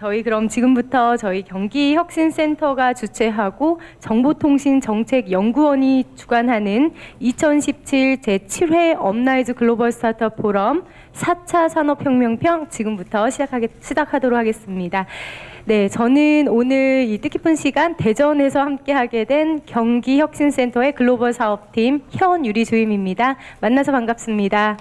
저희 그럼 지금부터 저희 경기혁신센터가 주최하고 정보통신정책연구원이 주관하는 2017 제7회 업라이즈 글로벌 스타트업 포럼 4차 산업혁명편 지금부터 시작하도록 하겠습니다. 네, 저는 오늘 이 뜻깊은 시간 대전에서 함께하게 된 경기혁신센터의 글로벌 사업팀 현유리 주임입니다. 만나서 반갑습니다.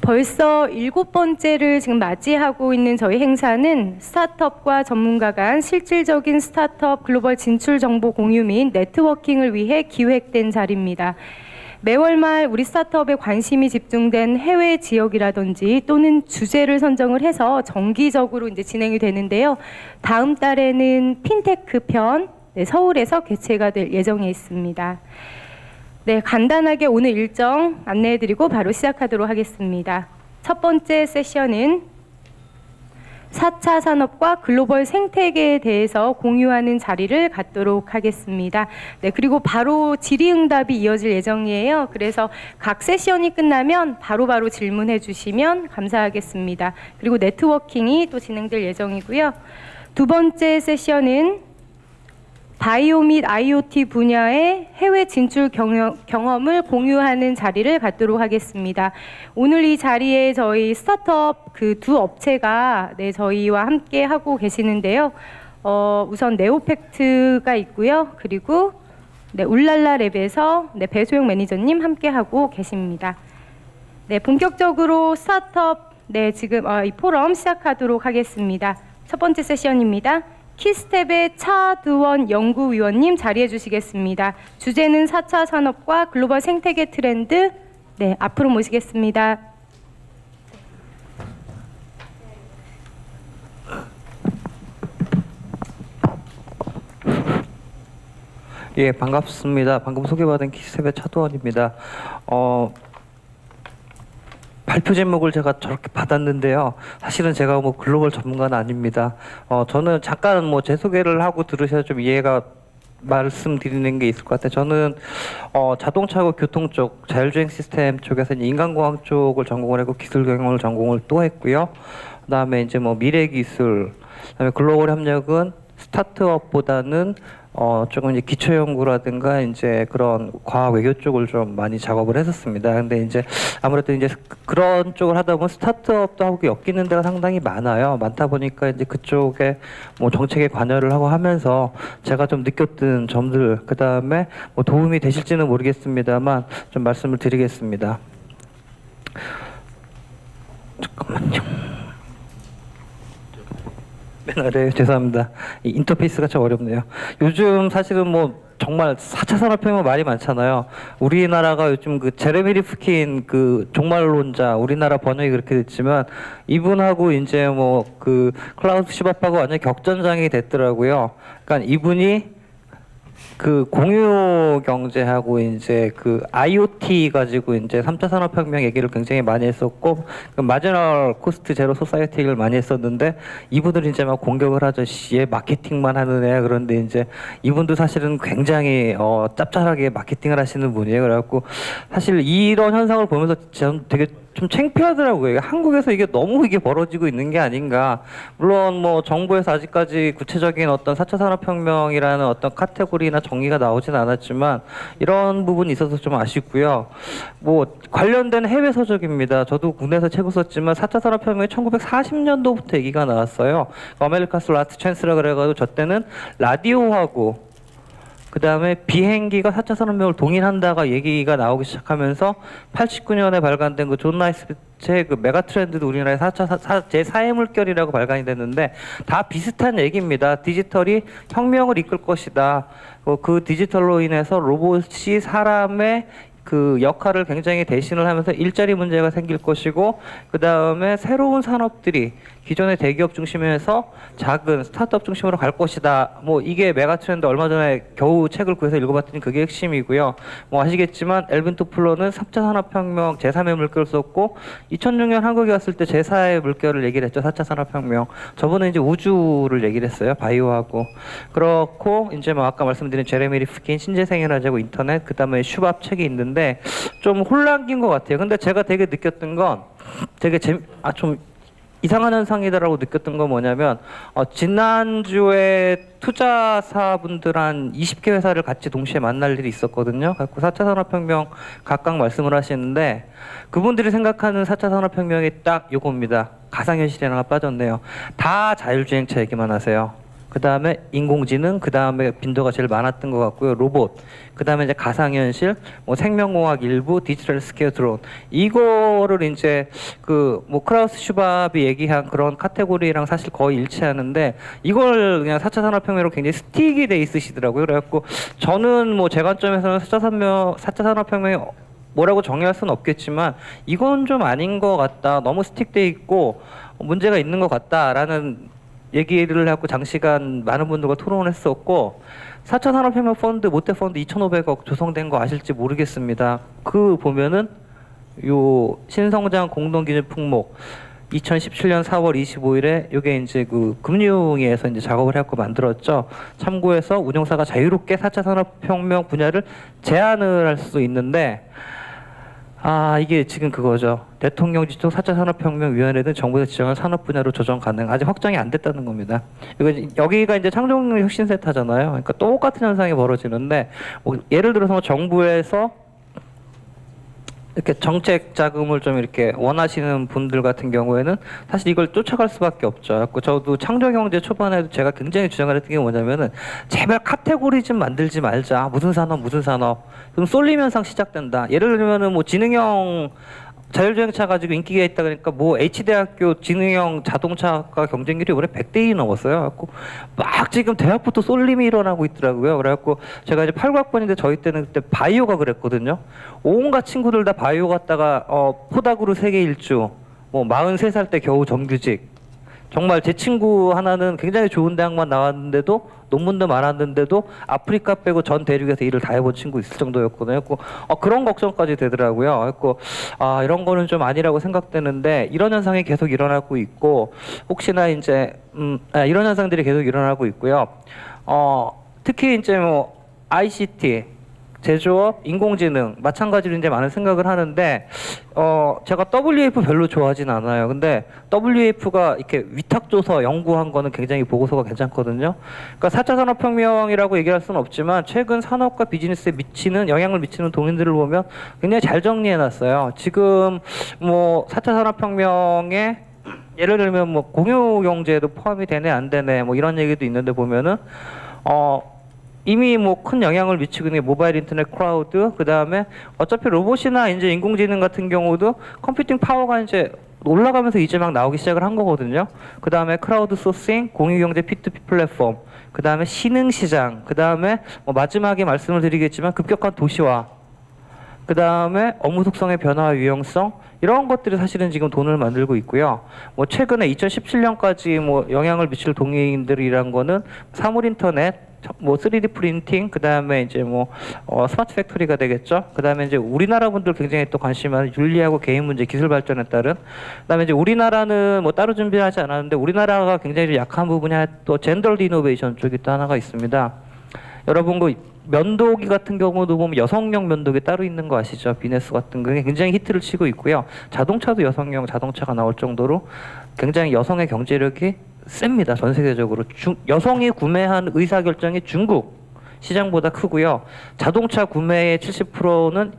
벌써 7번째를 지금 맞이하고 있는 저희 행사는 스타트업과 전문가 간 실질적인 스타트업 글로벌 진출 정보 공유 및 네트워킹을 위해 기획된 자리입니다. 매월 말 우리 스타트업에 관심이 집중된 해외 지역이라든지 또는 주제를 선정을 해서 정기적으로 이제 진행이 되는데요. 다음 달에는 핀테크 편 서울에서 개최가 될 예정에 있습니다. 네, 간단하게 오늘 일정 안내해드리고 바로 시작하도록 하겠습니다. 첫 번째 세션은 4차 산업과 글로벌 생태계에 대해서 공유하는 자리를 갖도록 하겠습니다. 네, 그리고 바로 질의응답이 이어질 예정이에요. 그래서 각 세션이 끝나면 바로바로 질문해 주시면 감사하겠습니다. 그리고 네트워킹이 또 진행될 예정이고요. 두 번째 세션은 바이오 및 IoT 분야의 해외 진출 경험을 공유하는 자리를 갖도록 하겠습니다. 오늘 이 자리에 저희 스타트업 그 두 업체가 저희와 함께 하고 계시는데요. 우선 네오팩트가 있고요. 그리고 울랄라랩에서 배소영 매니저님 함께 하고 계십니다. 네, 본격적으로 스타트업 지금 이 포럼 시작하도록 하겠습니다. 첫 번째 세션입니다. 키스텝의 차두원 연구위원님 자리해 주시겠습니다. 주제는 4차 산업과 글로벌 생태계 트렌드. 네, 앞으로 모시겠습니다. 예, 반갑습니다. 방금 소개받은 키스텝의 차두원입니다. 발표 제목을 제가 저렇게 받았는데요. 사실은 제가 뭐 글로벌 전문가는 아닙니다. 저는 잠깐 뭐 제 소개를 하고 들으셔야 좀 이해가 말씀드리는 게 있을 것 같아요. 저는 자동차고 교통 쪽, 자율주행 시스템 쪽에서 인간공학 쪽을 전공을 했고 기술 경영을 전공을 또 했고요. 그다음에 이제 뭐 미래 기술, 그다음에 글로벌 협력은 스타트업보다는 조금 이제 기초 연구라든가 이제 그런 과학 외교 쪽을 좀 많이 작업을 했었습니다. 근데 이제 아무래도 이제 그런 쪽을 하다 보면 스타트업도 하고 엮이는 데가 상당히 많아요. 많다 보니까 이제 그쪽에 뭐 정책에 관여를 하고 하면서 제가 좀 느꼈던 점들, 그 다음에 뭐 도움이 되실지는 모르겠습니다만 좀 말씀을 드리겠습니다. 잠깐만요. 네, 죄송합니다. 이 인터페이스가 좀 어렵네요. 요즘 사실은 뭐 정말 4차 산업혁명 말이 많잖아요. 우리나라가 요즘 그 제레미 리프킨 그 종말론자, 우리나라 번역이 그렇게 됐지만 이분하고 이제 뭐 그 클라우스 슈밥하고 완전 격전장이 됐더라고요. 그러니까 이분이 그 공유 경제하고 이제 그 IoT 가지고 이제 3차 산업혁명 얘기를 굉장히 많이 했었고, 그 마지널 코스트 제로 소사이티를 많이 했었는데, 이분들이 이제 막 공격을 하죠. 얘 마케팅만 하는 애야. 그런데 이제 이분도 사실은 굉장히 짭짤하게 마케팅을 하시는 분이에요. 그래갖고 사실 이런 현상을 보면서 저는 되게 좀 창피하더라고요. 한국에서 이게 너무 이게 벌어지고 있는 게 아닌가. 물론 뭐 정부에서 아직까지 구체적인 어떤 4차 산업혁명이라는 어떤 카테고리나 정의가 나오진 않았지만 이런 부분이 있어서 좀 아쉽고요. 뭐 관련된 해외 서적입니다. 저도 국내에서 책을 썼지만 4차 산업혁명이 1940년도부터 얘기가 나왔어요. 아메리카스 라스트 찬스라 그래가지고 저 때는 라디오하고 그 다음에 비행기가 4차 산업혁명을 동일한다가 얘기가 나오기 시작하면서 89년에 발간된 그 존 나이스비트의 그 메가 트렌드도 우리나라의 제4의 물결이라고 발간이 됐는데 다 비슷한 얘기입니다. 디지털이 혁명을 이끌 것이다. 그 디지털로 인해서 로봇이 사람의 그 역할을 굉장히 대신을 하면서 일자리 문제가 생길 것이고, 그 다음에 새로운 산업들이 기존의 대기업 중심에서 작은 스타트업 중심으로 갈 것이다. 뭐 이게 메가트렌드 얼마 전에 겨우 책을 구해서 읽어봤더니 그게 핵심이고요. 뭐 아시겠지만 엘빈 토플러는 3차 산업혁명 제3의 물결을 썼고 2006년 한국에 왔을 때 제4의 물결을 얘기를 했죠. 4차 산업혁명. 저번에 이제 우주를 얘기를 했어요. 바이오하고. 그렇고 이제 뭐 아까 말씀드린 제레미 리프킨 신재생에너지하고 인터넷, 그 다음에 슈밥 책이 있는데 있는데 좀 혼란긴 것 같아요. 근데 제가 되게 느꼈던 건 되게 좀 이상한 현상이다라고 느꼈던 건 뭐냐면 지난주에 투자사분들 한 20개 회사를 같이 동시에 만날 일이 있었거든요. 그래서 4차 산업혁명 각각 말씀을 하시는데 그분들이 생각하는 4차 산업혁명이 딱 요겁니다. 가상현실에 하나 빠졌네요. 다 자율주행차 얘기만 하세요. 그 다음에 인공지능, 그 다음에 빈도가 제일 많았던 것 같고요. 로봇, 그 다음에 이제 가상현실, 뭐 생명공학 일부, 디지털 스퀘어 드론. 이거를 이제 크라우스 슈밥이 얘기한 그런 카테고리랑 사실 거의 일치하는데 이걸 그냥 4차 산업혁명으로 굉장히 스틱이 돼 있으시더라고요. 그래갖고 저는 뭐 제 관점에서는 4차 산업혁명이 뭐라고 정의할 수는 없겠지만 이건 좀 아닌 것 같다. 너무 스틱돼 있고 문제가 있는 것 같다라는 얘기를 하고 장시간 많은 분들과 토론을 했었고 4차 산업혁명 펀드 모태 펀드 2,500억 조성된 거 아실지 모르겠습니다. 그 보면은 요 신성장 공동기준 품목 2017년 4월 25일에 요게 이제 금융위에서 이제 작업을 해갖고 만들었죠. 참고해서 운용사가 자유롭게 4차 산업혁명 분야를 제한을 할 수 있는데 이게 지금 그거죠. 대통령 지정 4차 산업혁명위원회는 정부에서 지정한 산업 분야로 조정 가능. 아직 확정이 안 됐다는 겁니다. 여기가 이제 창조경제 혁신센터잖아요. 그러니까 똑같은 현상이 벌어지는데, 뭐 예를 들어서 정부에서 이렇게 정책 자금을 좀 이렇게 원하시는 분들 같은 경우에는 사실 이걸 쫓아갈 수밖에 없죠. 그래서 저도 창조경제 초반에도 제가 굉장히 주장을 했던 게 뭐냐면은 제발 카테고리 좀 만들지 말자. 무슨 산업 그럼 쏠림 현상 시작된다. 예를 들면은 뭐 지능형 자율주행차 가지고 인기가 있다 그러니까 뭐 H대학교 지능형 자동차가 경쟁률이 올해 100대 2 넘었어요. 그래갖고 막 지금 대학부터 쏠림이 일어나고 있더라고요. 그래갖고 제가 이제 8학번인데 저희 때는 그때 바이오가 그랬거든요. 온갖 친구들 다 바이오 갔다가 포닥으로 세계 일주, 뭐 43살 때 겨우 정규직. 정말 제 친구 하나는 굉장히 좋은 대학만 나왔는데도 논문도 많았는데도 아프리카 빼고 전 대륙에서 일을 다 해본 친구 있을 정도였거든요. 그런 걱정까지 되더라고요. 그래서 이런 거는 좀 아니라고 생각되는데 이런 현상이 계속 일어나고 있고 혹시나 이제 이런 현상들이 계속 일어나고 있고요. 특히 이제 뭐 ICT 제조업, 인공지능 마찬가지로 이제 많은 생각을 하는데 제가 WF 별로 좋아하진 않아요. 근데 WF가 이렇게 위탁줘서 연구한 거는 굉장히 보고서가 괜찮거든요. 그러니까 4차 산업혁명이라고 얘기할 수는 없지만 최근 산업과 비즈니스에 영향을 미치는 동인들을 보면 굉장히 잘 정리해놨어요. 지금 뭐 4차 산업혁명에 예를 들면 뭐 공유경제도 포함이 되네 안 되네 뭐 이런 얘기도 있는데 보면은 이미 뭐 큰 영향을 미치고 있는 게 모바일 인터넷 클라우드, 그 다음에 어차피 로봇이나 이제 인공지능 같은 경우도 컴퓨팅 파워가 이제 올라가면서 이제 막 나오기 시작을 한 거거든요. 그 다음에 크라우드 소싱, 공유경제 P2P 플랫폼, 그 다음에 신흥시장, 그 다음에 뭐 마지막에 말씀을 드리겠지만 급격한 도시화, 그 다음에 업무 속성의 변화와 유용성, 이런 것들이 사실은 지금 돈을 만들고 있고요. 뭐 최근에 2017년까지 뭐 영향을 미칠 동인들이란 거는 사물 인터넷, 뭐 3D 프린팅, 그 다음에 이제 뭐 스마트 팩토리가 되겠죠. 그 다음에 이제 우리나라 분들 굉장히 또 관심 많은 윤리하고 개인 문제, 기술 발전에 따른. 그 다음에 이제 우리나라는 뭐 따로 준비하지 않았는데 우리나라가 굉장히 약한 부분이 또 젠더드 이노베이션 쪽이 또 하나가 있습니다. 여러분 면도기 같은 경우도 보면 여성용 면도기 따로 있는 거 아시죠? 비네스 같은 게 굉장히 히트를 치고 있고요. 자동차도 여성용 자동차가 나올 정도로 굉장히 여성의 경제력이 셉니다. 전 세계적으로. 여성이 구매한 의사결정이 중국 시장보다 크고요. 자동차 구매의 70%는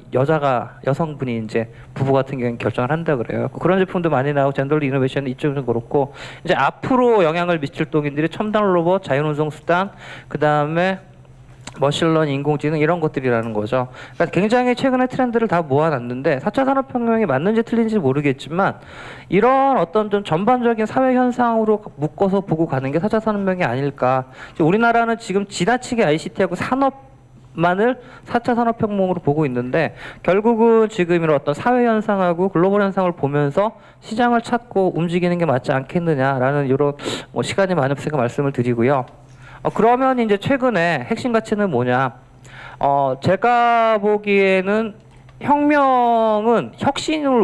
여성분이 이제 부부 같은 경우는 결정을 한다 그래요. 그런 제품도 많이 나오고 젠더리 이노베이션 이쪽은 그렇고 이제 앞으로 영향을 미칠 동인들이 첨단 로봇, 자율운송 수단, 그 다음에 머신러닝, 인공지능 이런 것들이라는 거죠. 그러니까 굉장히 최근의 트렌드를 다 모아놨는데 4차 산업혁명이 맞는지 틀린지 모르겠지만 이런 어떤 좀 전반적인 사회 현상으로 묶어서 보고 가는 게 4차 산업혁명이 아닐까. 우리나라는 지금 지나치게 ICT하고 산업만을 4차 산업혁명으로 보고 있는데 결국은 지금 이런 어떤 사회 현상하고 글로벌 현상을 보면서 시장을 찾고 움직이는 게 맞지 않겠느냐라는 이런 뭐 시간이 많이 없으니까 말씀을 드리고요. 그러면 이제 최근에 핵심 가치는 뭐냐? 제가 보기에는 혁명은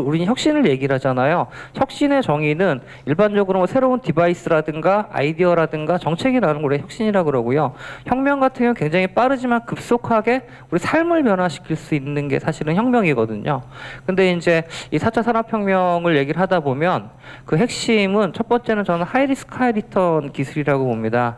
우리는 혁신을 얘기를 하잖아요. 혁신의 정의는 일반적으로 뭐 새로운 디바이스라든가 아이디어라든가 정책이 나오는 걸 혁신이라고 그러고요. 혁명 같은 경우는 굉장히 빠르지만 급속하게 우리 삶을 변화시킬 수 있는 게 사실은 혁명이거든요. 근데 이제 이 4차 산업혁명을 얘기를 하다 보면 그 핵심은 첫 번째는 저는 하이리스크 하이리턴 기술이라고 봅니다.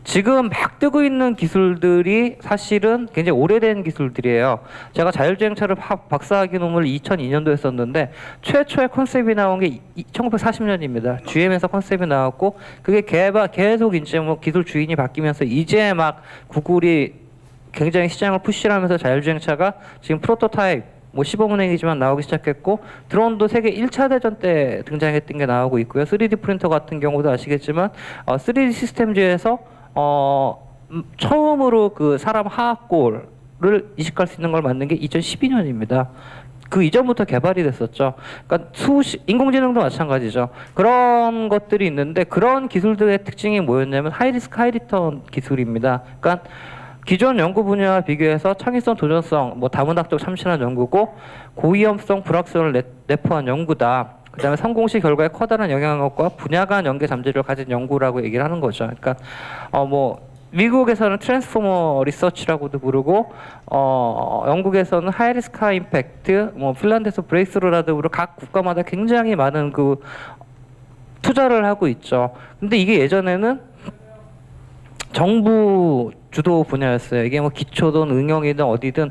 지금 막 뜨고 있는 기술들이 사실은 굉장히 오래된 기술들이에요. 제가 자율주행차를 박사학위 논문을 2002년도에 썼는데 최초의 컨셉이 나온 게 1940년입니다. GM에서 컨셉이 나왔고 그게 계속 이제 뭐 기술 주인이 바뀌면서 이제 막 구글이 굉장히 시장을 푸시하면서 자율주행차가 지금 프로토타입 뭐 시범운행이지만 나오기 시작했고 드론도 세계 1차 대전 때 등장했던 게 나오고 있고요. 3D 프린터 같은 경우도 아시겠지만 3D 시스템즈에서 처음으로 그 사람 하악골을 이식할 수 있는 걸 만든 게 2012년입니다. 그 이전부터 개발이 됐었죠. 그러니까 인공지능도 마찬가지죠. 그런 것들이 있는데 그런 기술들의 특징이 뭐였냐면 하이리스크 하이리턴 기술입니다. 그러니까 기존 연구 분야와 비교해서 창의성, 도전성, 뭐 다문학적 참신한 연구고 고위험성, 불확실성을 내포한 연구다. 그다음에 성공 시 결과에 커다란 영향력과 분야 간 연계 잠재력을 가진 연구라고 얘기를 하는 거죠. 그러니까 뭐 미국에서는 트랜스포머 리서치라고도 부르고 영국에서는 하이리스크 하이 임팩트, 뭐 핀란드에서 브레이스루라도 부르고 각 국가마다 굉장히 많은 그 투자를 하고 있죠. 근데 이게 예전에는 정부 주도 분야였어요. 이게 뭐 기초든 응용이든 어디든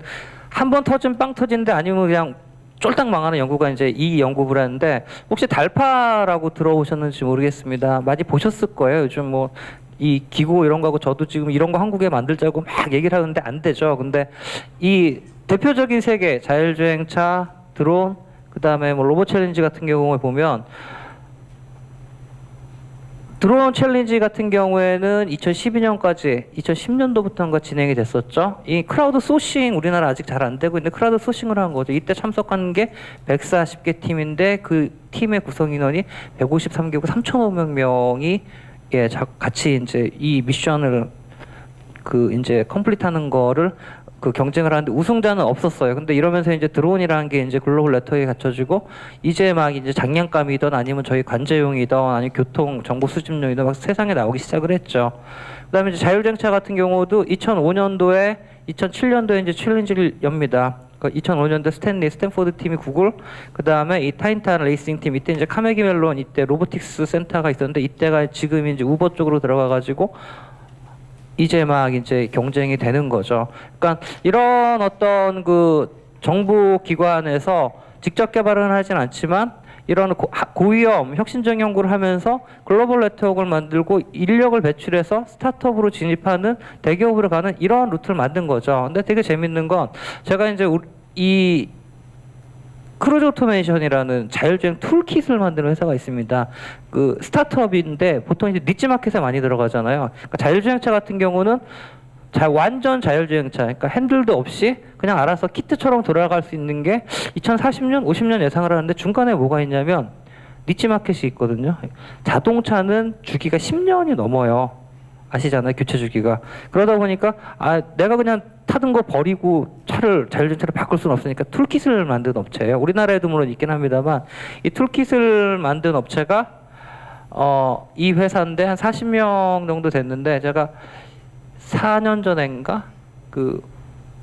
한 번 터진 빵 터진데 아니면 그냥 쫄딱 망하는 연구가 이제 이 연구 분야인데 혹시 달파라고 들어보셨는지 모르겠습니다. 많이 보셨을 거예요. 요즘 뭐 이 기구 이런 거하고 저도 지금 이런 거 한국에 만들자고 막 얘기를 하는데 안 되죠. 근데 이 대표적인 세계 자율주행차, 드론, 그다음에 뭐 로봇 챌린지 같은 경우에 보면 드론 챌린지 같은 경우에는 2012년까지 2010년도부터인가 진행이 됐었죠. 이 크라우드 소싱 우리나라 아직 잘 안 되고 있는데 크라우드 소싱을 한 거죠. 이때 참석한 게 140개 팀인데 그 팀의 구성 인원이 153개국 3,500명이 같이 이제 이 미션을 그 이제 컴플리트하는 거를 그 경쟁을 하는데 우승자는 없었어요. 근데 이러면서 이제 드론이라는 게 이제 글로벌 네트워크에 갖춰지고 이제 막 이제 장난감이든 아니면 저희 관제용이든 아니면 교통 정보 수집용이든 막 세상에 나오기 시작을 했죠. 그다음에 이제 자율주행차 같은 경우도 2005년도에 2007년도에 이제 챌린지를 엽니다. 2005년도 스탠포드 팀이 구글, 그 다음에 이 타인탄 레이싱 팀, 이때 이제 카네기 멜론, 이때 로보틱스 센터가 있었는데 이때가 지금 이제 우버 쪽으로 들어가가지고 이제 막 이제 경쟁이 되는 거죠. 그러니까 이런 어떤 그 정부 기관에서 직접 개발은 하진 않지만 이런 고위험 혁신적 연구를 하면서 글로벌 네트워크를 만들고 인력을 배출해서 스타트업으로 진입하는 대기업으로 가는 이러한 루트를 만든 거죠. 근데 되게 재밌는 건 제가 이제 이 크루즈 오토메이션이라는 자율주행 툴킷을 만드는 회사가 있습니다. 그 스타트업인데 보통 이제 니치 마켓에 많이 들어가잖아요. 그러니까 자율주행차 같은 경우는 완전 자율주행차, 그러니까 핸들도 없이 그냥 알아서 키트처럼 돌아갈 수 있는 게 2040년, 50년 예상을 하는데 중간에 뭐가 있냐면 니치 마켓이 있거든요. 자동차는 주기가 10년이 넘어요. 아시잖아요, 교체 주기가. 그러다 보니까 내가 그냥 타던 거 버리고 자율주행차를 바꿀 수는 없으니까 툴킷을 만든 업체예요. 우리나라에도 물론 있긴 합니다만 이 툴킷을 만든 업체가 이 회사인데 한 40명 정도 됐는데 제가 4년 전인가 그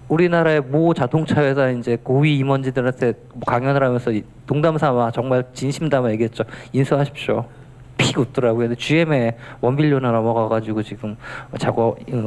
우리나라의 모 자동차 회사 이제 고위 임원진들한테 강연을 하면서 농담 삼아 정말 진심 담아 얘기했죠. 인수하십시오. 픽 웃더라고요. 근데 GM에 1빌리언을 넘어가가지고 지금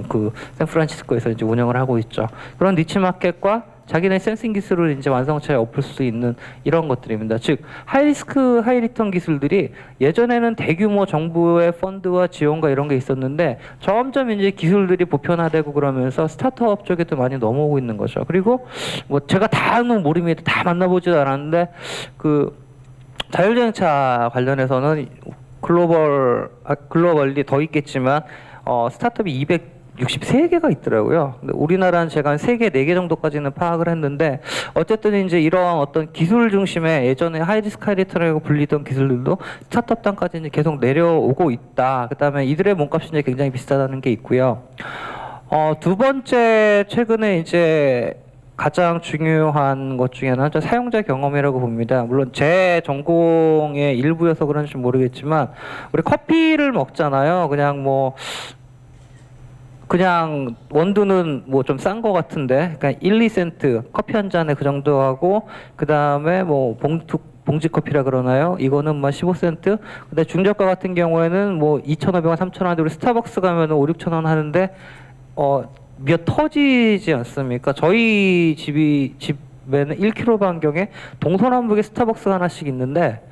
그 샌프란시스코에서 이제 운영을 하고 있죠. 그런 니치 마켓과 자기네 센싱 기술을 이제 완성차에 엎을 수 있는 이런 것들입니다. 즉 하이리스크 하이리턴 기술들이 예전에는 대규모 정부의 펀드와 지원과 이런 게 있었는데 점점 이제 기술들이 보편화되고 그러면서 스타트업 쪽에도 많이 넘어오고 있는 거죠. 그리고 뭐 제가 다는 모릅니다. 다 만나보지도 않았는데 그 자율주행차 관련해서는 글로벌리 더 있겠지만 스타트업이 263개가 있더라고요. 근데 우리나라는 제가 한 3개, 4개 정도까지는 파악을 했는데 어쨌든 이제 이런 어떤 기술 중심의 예전에 하이리스크 하이리턴이라고 불리던 기술들도 스타트업 단까지 이제 계속 내려오고 있다. 그다음에 이들의 몸값이 이제 굉장히 비싸다는 게 있고요. 두 번째 최근에 이제 가장 중요한 것 중에 하나는 저 사용자 경험이라고 봅니다. 물론 제 전공의 일부여서 그런지 모르겠지만 우리 커피를 먹잖아요. 그냥 원두는 뭐 좀 싼 거 같은데, 그러니까 1, 2센트 커피 한 잔에 그 정도 하고, 그 다음에 뭐 봉지 커피라 그러나요? 이거는 뭐 15센트. 근데 중저가 같은 경우에는 뭐 2,500원, 3,000원, 우리 스타벅스 가면은 5, 6,000원 하는데 미어 터지지 않습니까? 저희 집에는 1km 반경에 동서남북에 스타벅스가 하나씩 있는데,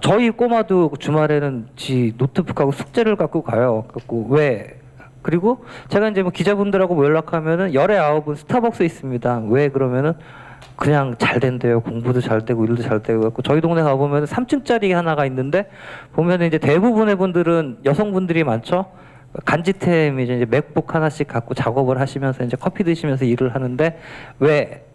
저희 꼬마도 주말에는 지 노트북하고 숙제를 갖고 가요. 갖고 왜? 그리고 제가 이제 뭐 기자분들하고 뭐 연락하면은 열에 9은 스타벅스에 있습니다. 왜 그러면은 그냥 잘 된대요. 공부도 잘 되고 일도 잘 되고. 갖고 저희 동네 가보면 3층짜리 하나가 있는데 보면은 이제 대부분의 분들은 여성분들이 많죠. 간지템 이제 맥북 하나씩 갖고 작업을 하시면서 이제 커피 드시면서 일을 하는데 왜?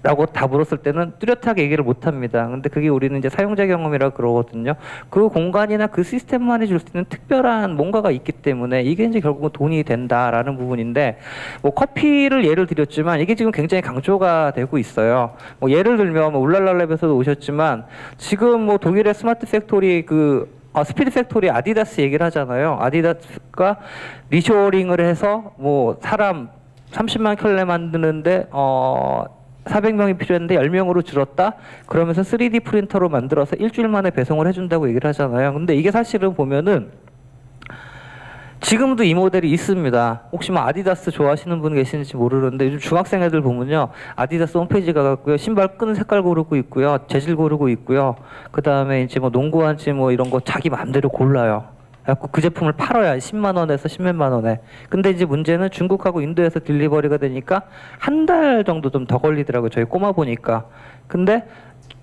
라고 다 물었을 때는 뚜렷하게 얘기를 못 합니다. 근데 그게 우리는 이제 사용자 경험이라고 그러거든요. 그 공간이나 그 시스템만이 줄 수 있는 특별한 뭔가가 있기 때문에 이게 이제 결국은 돈이 된다라는 부분인데, 뭐 커피를 예를 드렸지만 이게 지금 굉장히 강조가 되고 있어요. 뭐 예를 들면 뭐 울랄랄랩에서도 오셨지만 지금 뭐 독일의 스마트 팩토리 스피드 팩토리 아디다스 얘기를 하잖아요. 아디다스가 리쇼링을 해서 뭐 사람 30만 켤레 만드는데 400명이 필요했는데 10명으로 줄었다? 그러면서 3D 프린터로 만들어서 일주일 만에 배송을 해준다고 얘기를 하잖아요. 근데 이게 사실은 보면은 지금도 이 모델이 있습니다. 혹시 뭐 아디다스 좋아하시는 분 계시는지 모르는데 요즘 중학생 애들 보면요. 아디다스 홈페이지 가갖고요. 신발 끈 색깔 고르고 있고요. 재질 고르고 있고요. 그 다음에 이제 뭐 농구한지 뭐 이런 거 자기 마음대로 골라요. 그래갖고 그 제품을 팔아야 10만 원에서 10몇만 원에. 근데 이제 문제는 중국하고 인도에서 딜리버리가 되니까 한 달 정도 좀 더 걸리더라고요. 저희 꼬마 보니까. 근데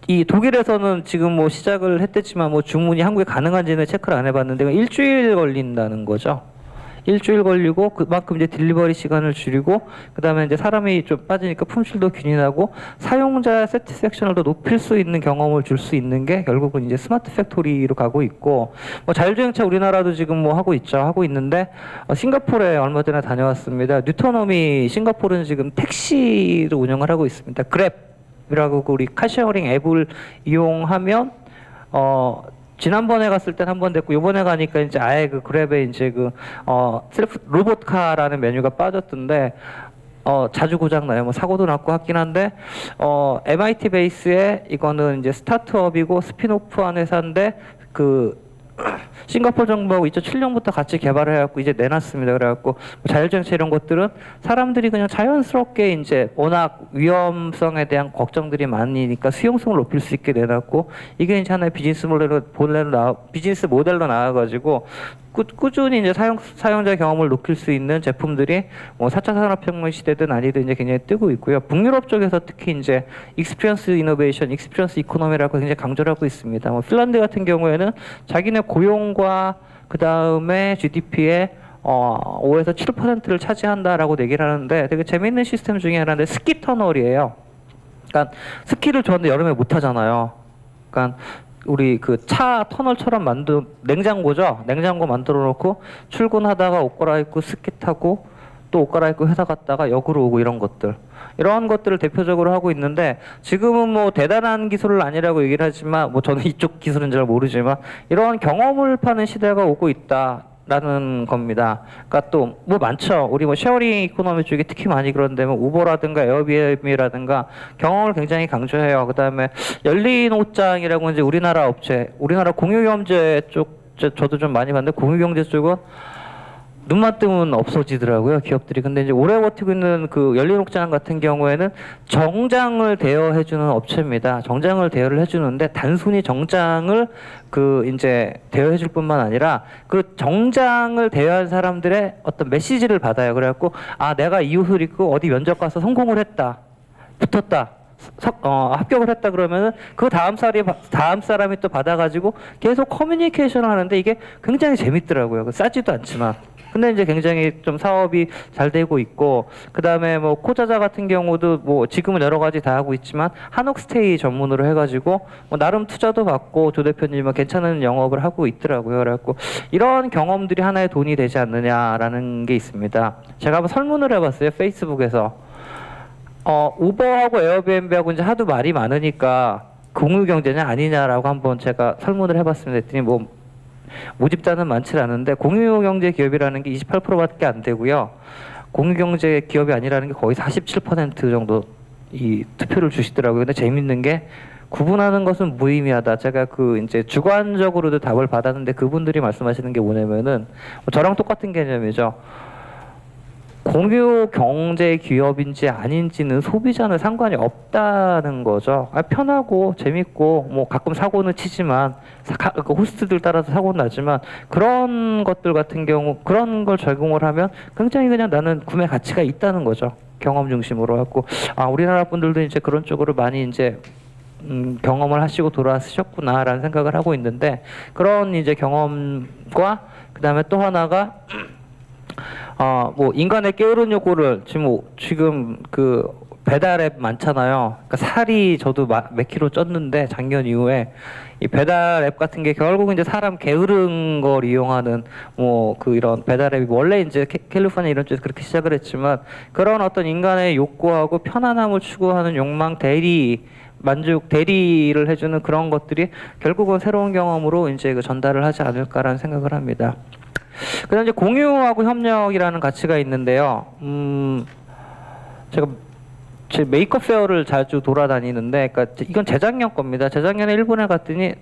이 독일에서는 지금 뭐 시작을 했댔지만 뭐 주문이 한국에 가능한지는 체크를 안 해봤는데 일주일 걸린다는 거죠. 일주일 걸리고 그만큼 이제 딜리버리 시간을 줄이고 그다음에 이제 사람이 좀 빠지니까 품질도 균일하고 사용자 세티스팩션을 더 높일 수 있는 경험을 줄 수 있는 게 결국은 이제 스마트 팩토리로 가고 있고, 뭐 자율주행차 우리나라도 지금 뭐 하고 있는데 싱가포르에 얼마 전에 다녀왔습니다. 뉴터놈이 싱가포르는 지금 택시를 운영을 하고 있습니다. 그랩이라고 우리 카쉐어링 앱을 이용하면 지난번에 갔을 땐 한 번 됐고, 요번에 가니까 이제 아예 그 그랩에 이제 셀프 로봇카라는 메뉴가 빠졌던데, 자주 고장나요. 뭐 사고도 났고 하긴 한데, MIT 베이스에 이거는 이제 스타트업이고 스핀오프한 회사인데, 싱가포르 정부하고 2007년부터 같이 개발을 해갖고 이제 내놨습니다. 그래갖고 자율주행차 이런 것들은 사람들이 그냥 자연스럽게 이제 워낙 위험성에 대한 걱정들이 많으니까 수용성을 높일 수 있게 내놨고, 이게 이제 하나의 비즈니스 모델로 나와가지고 꾸준히 이제 사용자 경험을 높일 수 있는 제품들이 뭐 4차 산업혁명 시대든 아니든 이제 굉장히 뜨고 있고요. 북유럽 쪽에서 특히 이제 익스피리언스 이노베이션, 익스피리언스 이코노미라고 굉장히 강조를 하고 있습니다. 뭐 핀란드 같은 경우에는 자기네 고용과 그 다음에 GDP의 5에서 7%를 차지한다라고 얘기를 하는데, 되게 재미있는 시스템 중에 하나인데 스키 터널이에요. 그러니까 스키를 저는 여름에 못 하잖아요. 그러니까 우리 그 차 터널처럼 냉장고죠. 냉장고 만들어 놓고 출근하다가 옷 갈아입고 스키 타고 또 옷 갈아입고 회사 갔다가 역으로 오고 이런 것들을 대표적으로 하고 있는데, 지금은 뭐 대단한 기술은 아니라고 얘기를 하지만 뭐 저는 이쪽 기술은 잘 모르지만 이런 경험을 파는 시대가 오고 있다라는 겁니다. 그러니까 또 뭐 많죠. 우리 뭐 쉐어링 이코노미 쪽에 특히 많이 그런데 뭐 우버라든가 에어비앤비라든가 경험을 굉장히 강조해요. 그다음에 열린 옷장이라고 이제 우리나라 공유경제 쪽 저도 좀 많이 봤는데, 공유경제 쪽은 눈만 뜨면 없어지더라고요, 기업들이. 근데 이제 오래 버티고 있는 그 열린옥장 같은 경우에는 정장을 대여해주는 업체입니다. 정장을 대여를 해주는데 단순히 정장을 이제 대여해줄 뿐만 아니라 그 정장을 대여한 사람들의 어떤 메시지를 받아요. 그래갖고 내가 이 옷을 입고 어디 면접 가서 성공을 했다, 붙었다, 합격을 했다 그러면은 그 다음 사람이 또 받아가지고 계속 커뮤니케이션을 하는데 이게 굉장히 재밌더라고요. 싸지도 않지만. 근데 이제 굉장히 좀 사업이 잘 되고 있고, 그 다음에 뭐 코자자 같은 경우도 뭐 지금은 여러 가지 다 하고 있지만 한옥스테이 전문으로 해가지고 뭐 나름 투자도 받고 조 대표님은 괜찮은 영업을 하고 있더라고요. 그래갖고 이런 경험들이 하나의 돈이 되지 않느냐라는 게 있습니다. 제가 한번 설문을 해봤어요, 페이스북에서. 우버하고 에어비앤비하고 이제 하도 말이 많으니까 공유 경제냐 아니냐라고 한번 제가 설문을 해봤습니다. 했더니 뭐 모집자는 많지 않은데 공유 경제 기업이라는 게 28%밖에 안 되고요. 공유 경제 기업이 아니라는 게 거의 47% 정도 이 투표를 주시더라고요. 근데 재밌는 게 구분하는 것은 무의미하다. 제가 그 이제 주관적으로도 답을 받았는데 그분들이 말씀하시는 게 뭐냐면은 저랑 똑같은 개념이죠. 공유 경제 기업인지 아닌지는 소비자는 상관이 없다는 거죠. 편하고 재밌고 뭐 가끔 사고는 치지만 그 호스트들 따라서 사고는 나지만 그런 것들 같은 경우 그런 걸 적용을 하면 굉장히 그냥 나는 구매 가치가 있다는 거죠. 경험 중심으로 갖고 우리나라 분들도 이제 그런 쪽으로 많이 이제 경험을 하시고 돌아서셨구나라는 생각을 하고 있는데 그런 이제 경험과 그다음에 또 하나가 뭐 인간의 게으른 요구를 지금 그 배달 앱 많잖아요. 그러니까 살이 저도 몇 킬로 쪘는데 작년 이후에 이 배달 앱 같은 게 결국은 이제 사람 게으른 걸 이용하는 뭐 그 이런 배달 앱이 원래 이제 캘리포니아 이런 쪽에서 그렇게 시작을 했지만 그런 어떤 인간의 욕구하고 편안함을 추구하는 욕망 만족 대리를 해주는 그런 것들이 결국은 새로운 경험으로 이제 그 전달을 하지 않을까라는 생각을 합니다. 그다음 이제 공유하고 협력이라는 가치가 있는데요. 제가 제 메이크업 페어를 자주 돌아다니는데, 그러니까 이건 재작년 겁니다. 재작년에 일본에 갔더니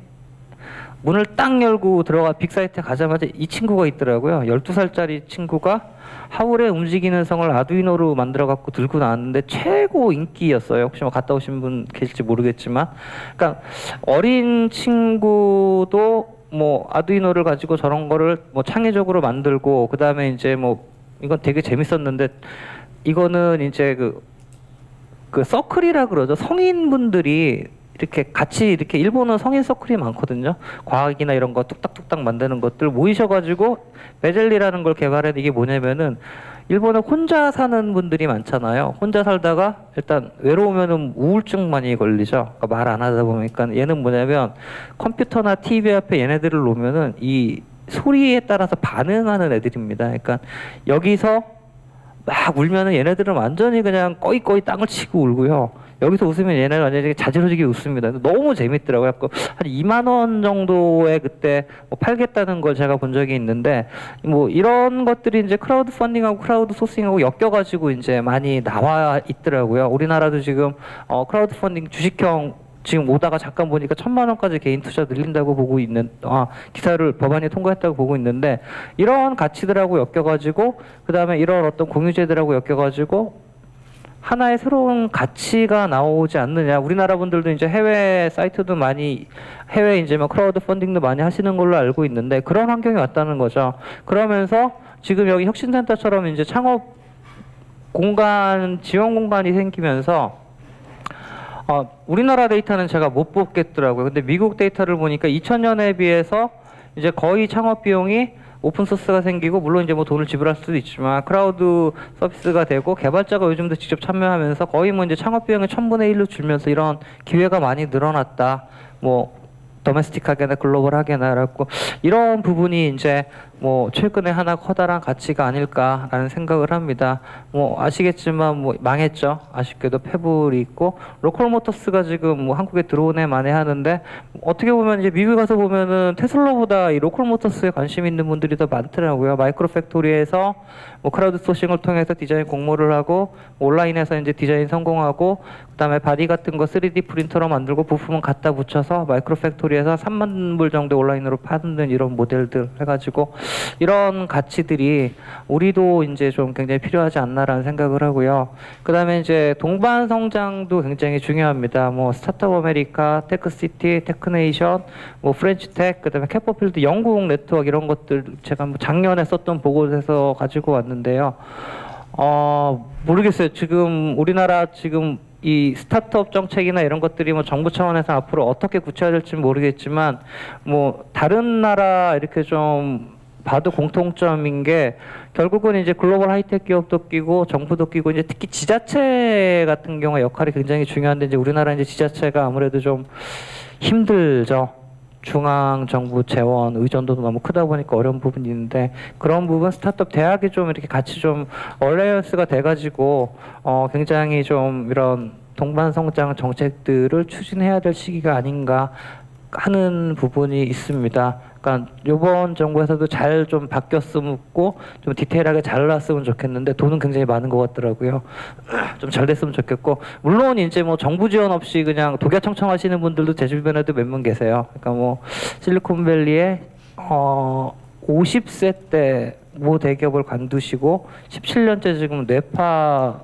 문을 딱 열고 들어가 빅사이트에 가자마자 이 친구가 있더라고요. 12살짜리 친구가 하울의 움직이는 성을 아두이노로 만들어 갖고 들고 나왔는데 최고 인기였어요. 혹시 뭐 갔다 오신 분 계실지 모르겠지만, 그러니까 어린 친구도 뭐 아두이노를 가지고 저런 거를 뭐 창의적으로 만들고 그다음에 이제 뭐 이건 되게 재밌었는데 이거는 이제 그 서클이라 그러죠. 성인분들이 이렇게 같이 이렇게 일본은 성인 서클이 많거든요. 과학이나 이런 거 뚝딱뚝딱 만드는 것들 모이셔가지고 베젤리라는 걸 개발해. 이게 뭐냐면은 일본에 혼자 사는 분들이 많잖아요. 혼자 살다가 일단 외로우면은 우울증 많이 걸리죠. 그러니까 말 안 하다 보니까 얘는 뭐냐면 컴퓨터나 TV 앞에 얘네들을 놓으면은 이 소리에 따라서 반응하는 애들입니다. 그러니까 여기서 막 울면은 얘네들은 완전히 그냥 꺼이꺼이 땅을 치고 울고요. 여기서 웃으면 얘네는 완전히 자지러지게 웃습니다. 너무 재밌더라고요. 한 2만 원 정도에 그때 뭐 팔겠다는 걸 제가 본 적이 있는데 뭐 이런 것들이 이제 크라우드 펀딩하고 크라우드 소싱하고 엮여가지고 이제 많이 나와 있더라고요. 우리나라도 지금 크라우드 펀딩 주식형 지금 오다가 잠깐 보니까 1,000만 원까지 개인 투자 늘린다고 보고 있는 기사를 법안이 통과했다고 보고 있는데 이런 가치들하고 엮여가지고 그다음에 이런 어떤 공유제들하고 엮여가지고 하나의 새로운 가치가 나오지 않느냐. 우리나라 분들도 이제 해외 사이트도 많이 해외 이제 뭐 크라우드 펀딩도 많이 하시는 걸로 알고 있는데 그런 환경이 왔다는 거죠. 그러면서 지금 여기 혁신센터처럼 이제 창업 공간 지원 공간이 생기면서 우리나라 데이터는 제가 못 보겠더라고요. 근데 미국 데이터를 보니까 2000년에 비해서 이제 거의 창업 비용이 오픈소스가 생기고 물론 이제 뭐 돈을 지불할 수도 있지만 크라우드 서비스가 되고 개발자가 요즘도 직접 참여하면서 거의 뭐 이제 창업 비용의 1000분의 1로 줄면서 이런 기회가 많이 늘어났다. 뭐 도메스틱하게나 글로벌하게나라고 이런 부분이 이제 뭐 최근에 하나 커다란 가치가 아닐까라는 생각을 합니다. 뭐 아시겠지만 뭐 망했죠. 아쉽게도 페블이 있고 로컬모터스가 지금 뭐 한국에 들어오네 만에 하는데 어떻게 보면 이제 미국 가서 보면은 테슬라보다 이 로컬모터스에 관심 있는 분들이 더 많더라고요. 마이크로 팩토리에서 뭐 크라우드 소싱을 통해서 디자인 공모를 하고 온라인에서 이제 디자인 성공하고 그다음에 바디 같은 거 3D 프린터로 만들고 부품은 갖다 붙여서 마이크로 팩토리에서 3만 불 정도 온라인으로 파는 이런 모델들 해가지고 이런 가치들이 우리도 이제 좀 굉장히 필요하지 않나라는 생각을 하고요. 그다음에 이제 동반 성장도 굉장히 중요합니다. 뭐 스타트업 아메리카, 테크시티, 테크네이션, 뭐 프렌치텍, 그다음에 캐퍼필드, 영국 네트워크 이런 것들 제가 뭐 작년에 썼던 보고서에서 가지고 왔는데요. 모르겠어요. 지금 우리나라 지금 이 스타트업 정책이나 이런 것들이 뭐 정부 차원에서 앞으로 어떻게 구체화될지는 모르겠지만 뭐 다른 나라 이렇게 좀 봐도 공통점인 게 결국은 이제 글로벌 하이텍 기업도 끼고 정부도 끼고 이제 특히 지자체 같은 경우에 역할이 굉장히 중요한데 이제 우리나라 이제 지자체가 아무래도 좀 힘들죠. 중앙 정부 재원 의존도도 너무 크다 보니까 어려운 부분이 있는데 그런 부분 스타트업 대학이 좀 이렇게 같이 좀 얼라이언스가 돼가지고 굉장히 좀 이런 동반 성장 정책들을 추진해야 될 시기가 아닌가 하는 부분이 있습니다. 그러니까 이번 정부에서도 잘 좀 바뀌었으면 좋고 좀 디테일하게 잘 나왔으면 좋겠는데 돈은 굉장히 많은 것 같더라고요. 좀 잘 됐으면 좋겠고 물론 이제 뭐 정부 지원 없이 그냥 독야 청청하시는 분들도 제 주변에도 몇 명 계세요. 그러니까 뭐 실리콘밸리에 50세 때 모 대기업을 관두시고 17년째 지금 뇌파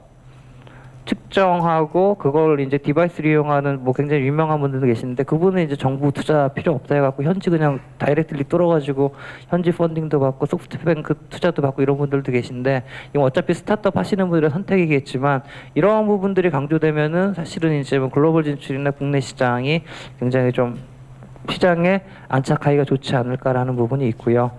측정하고 그걸 이제 디바이스를 이용하는 뭐 굉장히 유명한 분들도 계시는데 그분은 이제 정부 투자 필요 없다 해갖고 현지 그냥 다이렉트리 뚫어가지고 현지 펀딩도 받고 소프트뱅크 투자도 받고 이런 분들도 계신데 이건 어차피 스타트업 하시는 분들의 선택이겠지만 이러한 부분들이 강조되면은 사실은 이제 뭐 글로벌 진출이나 국내 시장이 굉장히 좀 시장에 안착하기가 좋지 않을까라는 부분이 있고요.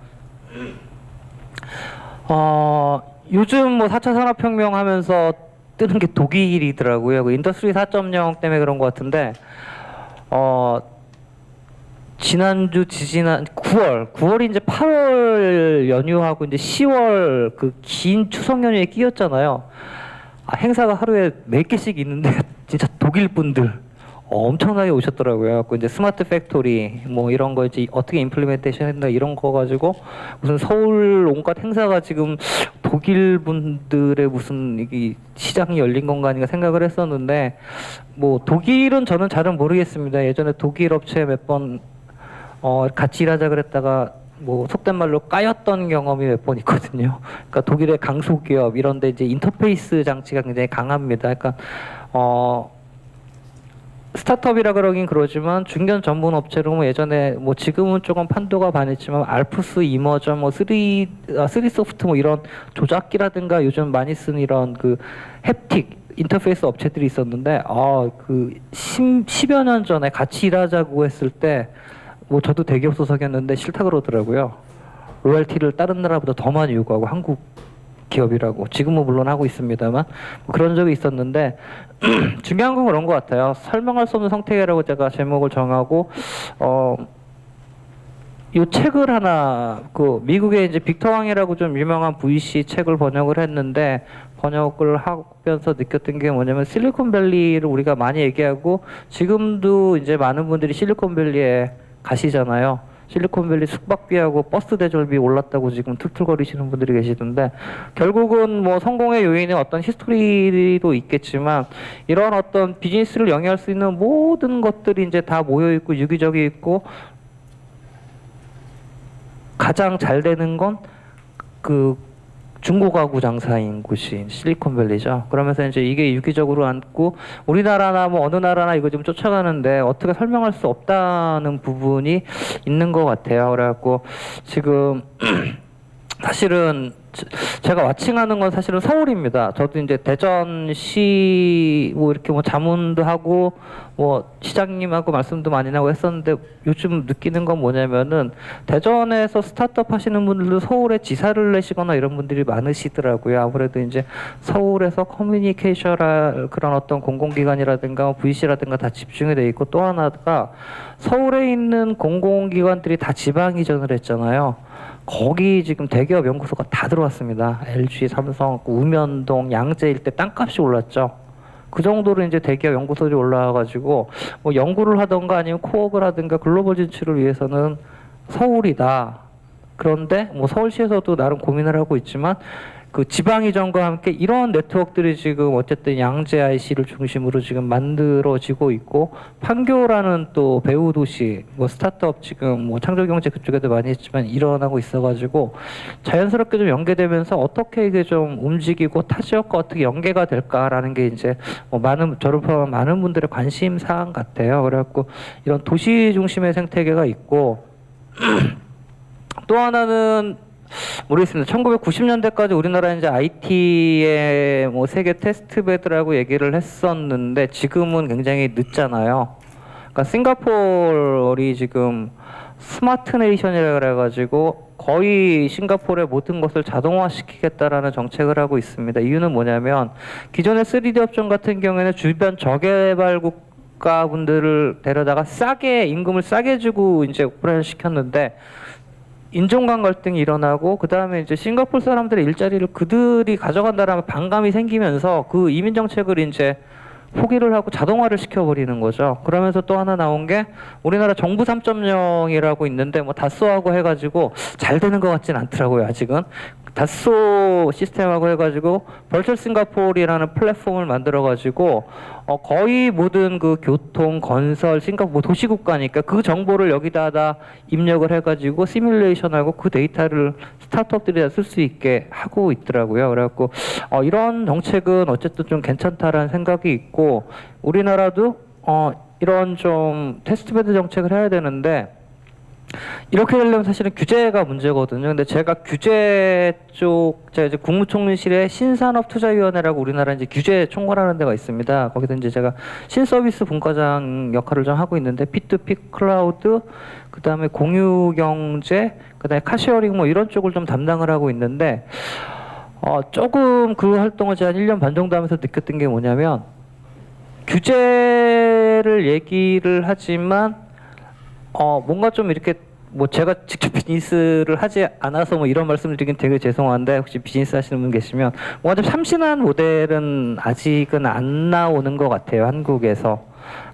요즘 뭐 4차 산업혁명 하면서 뜨는 게 독일이더라고요. 그 인더스트리 4.0 때문에 그런 것 같은데, 지난주 지지난 9월이 이제 8월 연휴하고 이제 10월 그 긴 추석 연휴에 끼었잖아요. 행사가 하루에 몇 개씩 있는데 진짜 독일 분들 엄청나게 오셨더라고요. 그 이제 스마트 팩토리 뭐 이런 거 이제 어떻게 임플리멘테이션 한다 이런 거 가지고 무슨 서울 온갖 행사가 지금 독일 분들의 무슨 이게 시장이 열린 건가 아닌가 생각을 했었는데 뭐 독일은 저는 잘은 모르겠습니다. 예전에 독일 업체 몇 번 같이 일하자 그랬다가 뭐 속된 말로 까였던 경험이 몇 번 있거든요. 그러니까 독일의 강소기업 이런데 이제 인터페이스 장치가 굉장히 강합니다. 그러니까 스타트업이라 그러긴 그러지만 중견 전문 업체로 뭐 예전에 뭐 지금은 조금 판도가 반했지만 알프스, 이머저, 뭐 3소프트 뭐 이런 조작기라든가 요즘 많이 쓰는 이런 그 햅틱 인터페이스 업체들이 있었는데 그 10여 년 전에 같이 일하자고 했을 때 뭐 저도 대기업 소속이었는데 싫다 그러더라고요. 로열티를 다른 나라보다 더 많이 요구하고 한국 기업이라고 지금은 물론 하고 있습니다만 뭐 그런 적이 있었는데 중요한 건 그런 것 같아요. 설명할 수 없는 성태계라고 제가 제목을 정하고 이 책을 하나 그 미국의 이제 빅터 왕이라고 좀 유명한 VC 책을 번역을 했는데 번역을 하면서 느꼈던 게 뭐냐면 실리콘밸리를 우리가 많이 얘기하고 지금도 이제 많은 분들이 실리콘밸리에 가시잖아요. 실리콘밸리 숙박비하고 버스 대절비 올랐다고 지금 툴툴거리시는 분들이 계시던데 결국은 뭐 성공의 요인은 어떤 히스토리도 있겠지만 이런 어떤 비즈니스를 영위할 수 있는 모든 것들이 이제 다 모여 있고 유기적이 있고 가장 잘 되는 건 그 중고가구 장사인 곳이 실리콘밸리죠. 그러면서 이제 이게 유기적으로 앉고 우리나라나 뭐 어느 나라나 이거 좀 쫓아가는데 어떻게 설명할 수 없다는 부분이 있는 것 같아요. 그래갖고 지금 사실은 제가 와칭하는 건 사실은 서울입니다. 저도 이제 대전시 뭐 이렇게 뭐 자문도 하고 뭐 시장님하고 말씀도 많이 나고 했었는데 요즘 느끼는 건 뭐냐면은 대전에서 스타트업 하시는 분들도 서울에 지사를 내시거나 이런 분들이 많으시더라고요. 아무래도 이제 서울에서 커뮤니케이션이나 그런 어떤 공공기관이라든가 VC라든가 다 집중이 돼 있고 또 하나가 서울에 있는 공공기관들이 다 지방 이전을 했잖아요. 거기 지금 대기업 연구소가 다 들어왔습니다. LG, 삼성, 우면동, 양재 일대 땅값이 올랐죠. 그 정도로 이제 대기업 연구소들이 올라와가지고 뭐 연구를 하던가 아니면 코업을 하든가 글로벌 진출을 위해서는 서울이다. 그런데 뭐 서울시에서도 나름 고민을 하고 있지만 그 지방 이전과 함께 이런 네트워크들이 지금 어쨌든 양재 IC를 중심으로 지금 만들어지고 있고 판교라는 또 배후 도시 뭐 스타트업 지금 뭐 창조경제 그쪽에도 많이 했지만 일어나고 있어가지고 자연스럽게 좀 연계되면서 어떻게 이게 좀 움직이고 타 지역과 어떻게 연계가 될까라는 게 이제 뭐 저를 포함한 많은 분들의 관심 사항 같아요. 그래갖고 이런 도시 중심의 생태계가 있고 또 하나는 모르겠습니다. 1990년대까지 우리나라는 이제 IT의 뭐 세계 테스트베드라고 얘기를 했었는데 지금은 굉장히 늦잖아요. 그러니까 싱가포르이 지금 스마트 네이션이라 그래가지고 거의 싱가포르의 모든 것을 자동화시키겠다라는 정책을 하고 있습니다. 이유는 뭐냐면 기존의 3D 업종 같은 경우에는 주변 저개발국 국가분들을 데려다가 싸게 임금을 싸게 주고 이제 오퍼레이션 시켰는데 인종간 갈등이 일어나고 그 다음에 이제 싱가포르 사람들의 일자리를 그들이 가져간다라는 반감이 생기면서 그 이민 정책을 이제 포기를 하고 자동화를 시켜버리는 거죠. 그러면서 또 하나 나온 게 우리나라 정부 3.0이라고 있는데 뭐 다쏘하고 해가지고 잘 되는 것 같진 않더라고요. 아직은 다쏘 시스템하고 해가지고 벌처 싱가포르라는 플랫폼을 만들어가지고 거의 모든 그 교통, 건설, 싱가포르 뭐 도시국가니까 그 정보를 여기다 다 입력을 해가지고 시뮬레이션하고 그 데이터를 스타트업들이 다 쓸 수 있게 하고 있더라고요. 그래갖고 이런 정책은 어쨌든 좀 괜찮다라는 생각이 있고 우리나라도 이런 좀 테스트베드 정책을 해야 되는데 이렇게 되려면 사실은 규제가 문제거든요. 근데 제가 규제 제가 이제 국무총리실에 신산업투자위원회라고 우리나라 이제 규제 총괄하는 데가 있습니다. 거기서 이제 제가 신서비스 분과장 역할을 좀 하고 있는데 P2P 클라우드, 그 다음에 공유경제, 그 다음에 카쉐어링 뭐 이런 쪽을 좀 담당을 하고 있는데 조금 그 활동을 제가 한 1년 반 정도 하면서 느꼈던 게 뭐냐면 규제를 얘기를 하지만 뭔가 좀 이렇게 뭐 제가 직접 비즈니스를 하지 않아서 뭐 이런 말씀을 드리긴 되게 죄송한데 혹시 비즈니스 하시는 분 계시면 뭔가 좀 참신한 모델은 아직은 안 나오는 것 같아요. 한국에서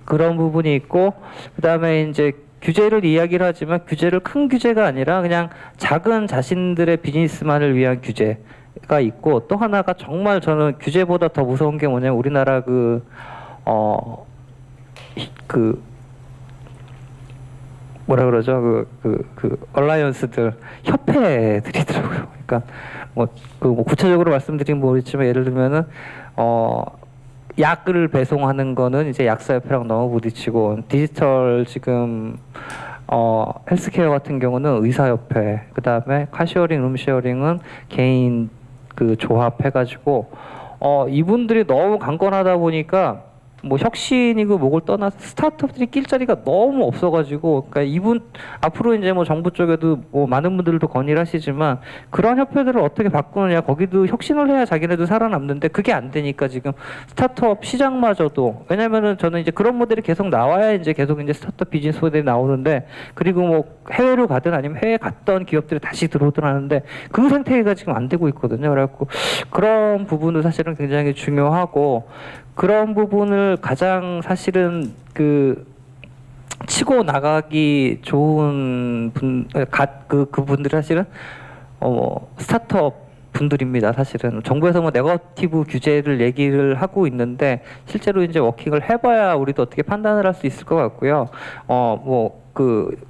그런 부분이 있고 그다음에 이제 규제를 이야기를 하지만 규제를 큰 규제가 아니라 그냥 작은 자신들의 비즈니스만을 위한 규제가 있고 또 하나가 정말 저는 규제보다 더 무서운 게 뭐냐면 우리나라 뭐라 그러죠? 얼라이언스들, 협회들이더라고요. 그러니까, 뭐 구체적으로 말씀드리면 모르겠지만, 예를 들면은, 약을 배송하는 거는 이제 약사협회랑 너무 부딪히고, 디지털 지금, 헬스케어 같은 경우는 의사협회, 그 다음에 카쉐어링, 룸쉐어링은 개인 조합 해가지고, 이분들이 너무 강권하다 보니까, 뭐 혁신이고 뭐를 떠나서 스타트업들이 낄 자리가 너무 없어가지고 그러니까 이분 앞으로 이제 뭐 정부 쪽에도 뭐 많은 분들도 건의를 하시지만 그런 협회들을 어떻게 바꾸느냐 거기도 혁신을 해야 자기네도 살아남는데 그게 안 되니까 지금 스타트업 시장마저도 왜냐면은 저는 이제 그런 모델이 계속 나와야 이제 계속 이제 스타트업 비즈니스 모델이 나오는데 그리고 뭐 해외로 가든 아니면 해외 갔던 기업들이 다시 들어오든 하는데 그 생태계가 지금 안 되고 있거든요. 그래갖고 그런 부분도 사실은 굉장히 중요하고 그런 부분을 가장 사실은 치고 나가기 좋은 그분들이 사실은 스타트업 분들입니다. 사실은 정부에서 뭐 네거티브 규제를 얘기를 하고 있는데 실제로 이제 워킹을 해봐야 우리도 어떻게 판단을 할 수 있을 것 같고요.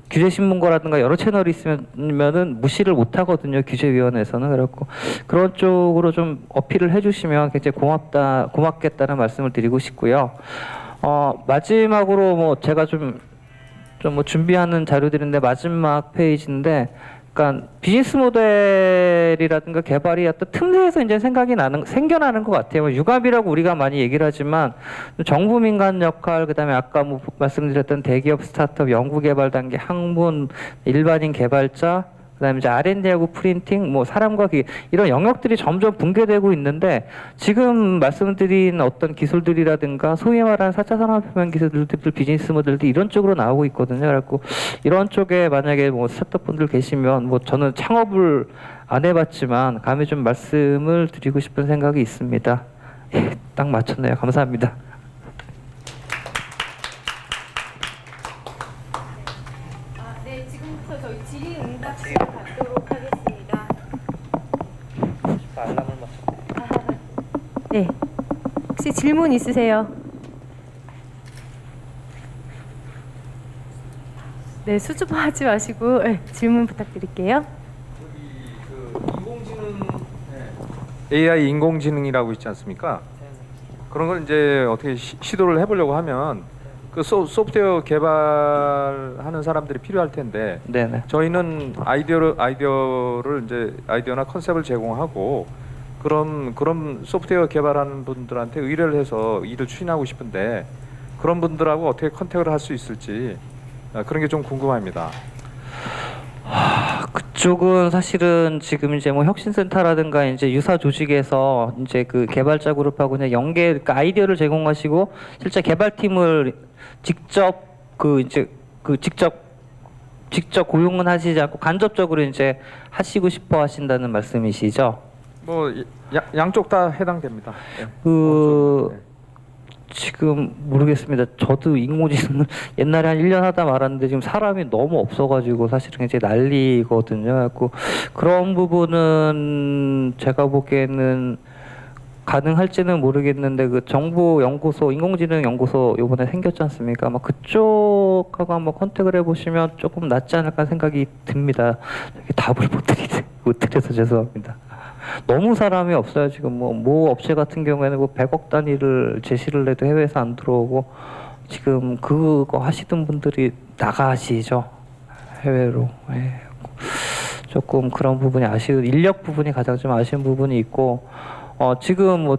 규제 신문고라든가 여러 채널이 있으면은 무시를 못 하거든요. 규제위원회에서는. 그래갖고 그런 쪽으로 좀 어필을 해주시면 굉장히 고맙겠다는 말씀을 드리고 싶고요. 마지막으로 뭐 제가 좀 뭐 준비하는 자료들인데 마지막 페이지인데 그러니까 비즈니스 모델이라든가 개발이 어떤 틈새에서 이제 생겨나는 것 같아요. 융합이라고 우리가 많이 얘기를 하지만 정부 민간 역할, 그다음에 아까 뭐 말씀드렸던 대기업 스타트업, 연구개발 단계, 학문, 일반인 개발자, 그다음에 이제 R&D하고 프린팅, 뭐 사람과 이런 영역들이 점점 붕괴되고 있는데 지금 말씀드린 어떤 기술들이라든가 소위 말하는 4차 산업혁명 기술들, 비즈니스 모델들 이런 쪽으로 나오고 있거든요. 그래갖고 이런 쪽에 만약에 뭐 스타트업 분들 계시면 뭐 저는 창업을 안 해봤지만 감히 좀 말씀을 드리고 싶은 생각이 있습니다. 예, 딱 맞췄네요. 감사합니다. 네, 지금부터 저희 질의응답 시간 갖도록 하겠습니다. 알람을 맞췄네. 네, 혹시 질문 있으세요? 네, 수줍어하지 마시고 질문 부탁드릴게요. AI 인공지능이라고 있지 않습니까? 그런 걸 이제 어떻게 시도를 해보려고 하면 그 소프트웨어 개발하는 사람들이 필요할 텐데 네네. 저희는 아이디어를 이제 아이디어나 컨셉을 제공하고 그런 소프트웨어 개발하는 분들한테 의뢰를 해서 일을 추진하고 싶은데 그런 분들하고 어떻게 컨택을 할 수 있을지 그런 게 좀 궁금합니다. 그쪽은 사실은 지금 이제 뭐 혁신센터라든가 이제 유사 조직에서 이제 그 개발자 그룹하고 그냥 연계 그러니까 아이디어를 제공하시고 실제 개발팀을 직접 그 이제 그 직접 고용은 하시지 않고 간접적으로 이제 하시고 싶어 하신다는 말씀이시죠? 뭐 양쪽 다 해당됩니다. 네. 그 지금 모르겠습니다. 저도 인공지능을 옛날에 한 1년 하다 말았는데 지금 사람이 너무 없어가지고 사실은 이제 난리거든요. 그래갖고 그런 부분은 제가 보기에는 가능할지는 모르겠는데 그 정보연구소, 인공지능연구소 요번에 생겼지 않습니까? 아마 그쪽하고 한번 컨택을 해보시면 조금 낫지 않을까 생각이 듭니다. 답을 못 드려서 죄송합니다. 너무 사람이 없어요. 지금 뭐 업체 같은 경우에는 뭐 100억 단위를 제시를 해도 해외에서 안 들어오고 지금 그거 하시던 분들이 나가시죠. 해외로. 예. 조금 그런 부분이 인력 부분이 가장 좀 아쉬운 부분이 있고 지금 뭐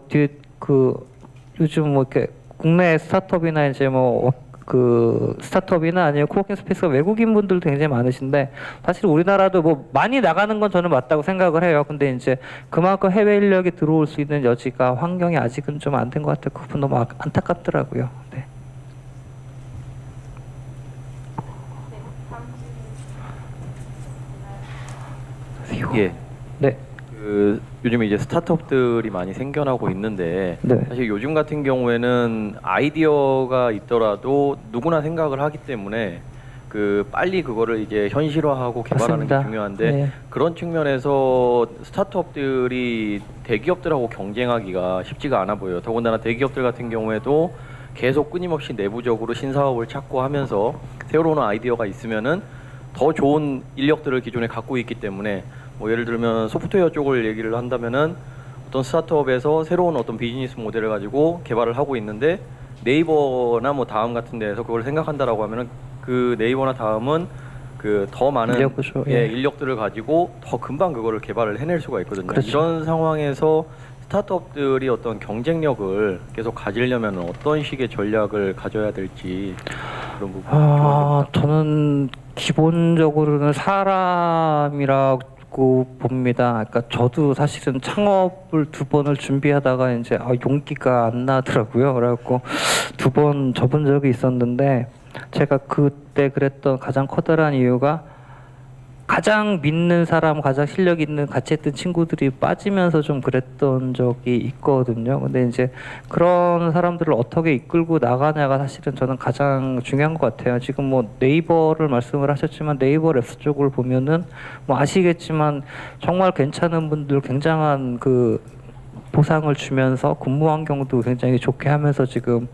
요즘 뭐 이렇게 국내 스타트업이나 이제 그 스타트업이나 아니면 코워킹 스페이스가 외국인 분들도 굉장히 많으신데 사실 우리나라도 뭐 많이 나가는 건 저는 맞다고 생각을 해요. 근데 이제 그만큼 해외 인력이 들어올 수 있는 여지가 환경이 아직은 좀 안 된 것 같아요. 그 부분 너무 안타깝더라고요. 네. 예. 네. 그 요즘에 이제 스타트업들이 많이 생겨나고 있는데 네. 사실 요즘 같은 경우에는 아이디어가 있더라도 누구나 생각을 하기 때문에 그 빨리 그거를 이제 현실화하고 개발하는 맞습니다. 게 중요한데 네. 그런 측면에서 스타트업들이 대기업들하고 경쟁하기가 쉽지가 않아 보여요. 더군다나 대기업들 같은 경우에도 계속 끊임없이 내부적으로 신사업을 찾고 하면서 새로운 아이디어가 있으면은 더 좋은 인력들을 기존에 갖고 있기 때문에 뭐 예를 들면 소프트웨어 쪽을 얘기를 한다면은 어떤 스타트업에서 새로운 어떤 비즈니스 모델을 가지고 개발을 하고 있는데 네이버나 뭐 다음 같은 데에서 그걸 생각한다라고 하면은 그 네이버나 다음은 그 더 많은 인력들을 가지고 더 금방 그거를 개발을 해낼 수가 있거든요. 그렇죠. 이런 상황에서 스타트업들이 어떤 경쟁력을 계속 가지려면 어떤 식의 전략을 가져야 될지 그런 부분. 저는 기본적으로는 사람이라고 봅니다. 그러니까 저도 사실은 창업을 2번을 준비하다가 이제 용기가 안 나더라고요. 그래갖고 2번 접은 적이 있었는데 제가 그때 그랬던 가장 커다란 이유가 가장 믿는 사람, 가장 실력 있는 같이 했던 친구들이 빠지면서 좀 그랬던 적이 있거든요. 근데 이제 그런 사람들을 어떻게 이끌고 나가냐가 사실은 저는 가장 중요한 것 같아요. 지금 뭐 네이버를 말씀을 하셨지만 네이버 랩스 쪽을 보면은 뭐 아시겠지만 정말 괜찮은 분들 굉장한 그 보상을 주면서 근무 환경도 굉장히 좋게 하면서 지금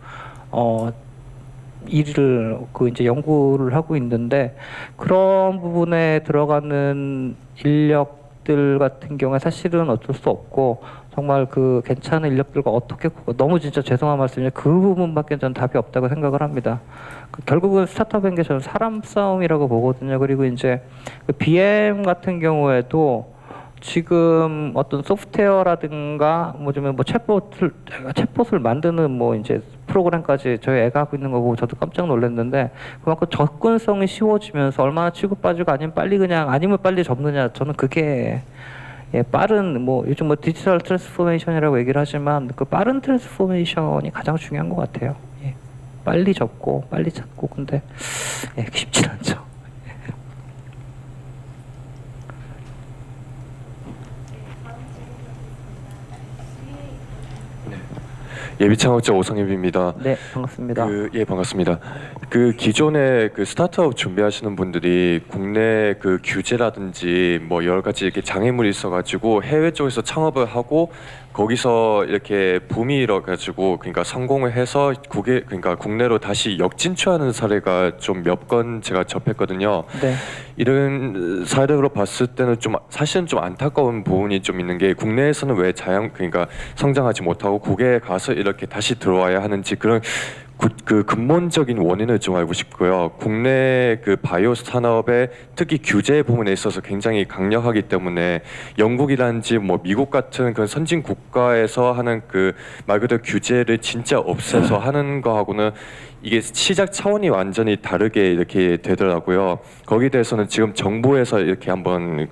일을 이제 연구를 하고 있는데 그런 부분에 들어가는 인력들 같은 경우에 사실은 어쩔 수 없고 정말 그 괜찮은 인력들과 어떻게 너무 진짜 죄송한 말씀이에요. 그 부분밖에 저는 답이 없다고 생각을 합니다. 결국은 스타트업인 게 저는 사람 싸움이라고 보거든요. 그리고 이제 그 BM 같은 경우에도 지금 어떤 소프트웨어라든가 뭐 챗봇을 만드는 뭐 이제 프로그램까지 저희 애가 하고 있는 거 보고 저도 깜짝 놀랐는데 그만큼 접근성이 쉬워지면서 얼마나 취급받을까 아니면 빨리 접느냐 저는 그게 빠른 뭐 요즘 뭐 디지털 트랜스포메이션이라고 얘기를 하지만 그 빠른 트랜스포메이션이 가장 중요한 것 같아요. 빨리 접고 빨리 찾고 근데 쉽지 않죠. 예비창업자 오성엽입니다. 네, 반갑습니다. 반갑습니다. 그 기존에 그 스타트업 준비하시는 분들이 국내 그 규제라든지 뭐 여러 가지 이렇게 장애물이 있어가지고 해외 쪽에서 창업을 하고 거기서 이렇게 붐이 일어가지고 그러니까 성공을 해서 그러니까 국내로 다시 역진출하는 사례가 좀 몇 건 제가 접했거든요. 네. 이런 사례로 봤을 때는 좀 사실은 좀 안타까운 부분이 좀 있는 게 국내에서는 왜 그러니까 성장하지 못하고 국외에 가서 이렇게 다시 들어와야 하는지 그런 그 근본적인 원인을 좀 알고 싶고요. 국내 그 바이오 산업의 특히 규제 부분에 있어서 굉장히 강력하기 때문에 영국이라든지 뭐 미국 같은 그런 선진 국가에서 하는 그 말 그대로 규제를 진짜 없애서 하는 거하고는 이게 시작 차원이 완전히 다르게 이렇게 되더라고요. 거기에 대해서는 지금 정부에서 이렇게 한번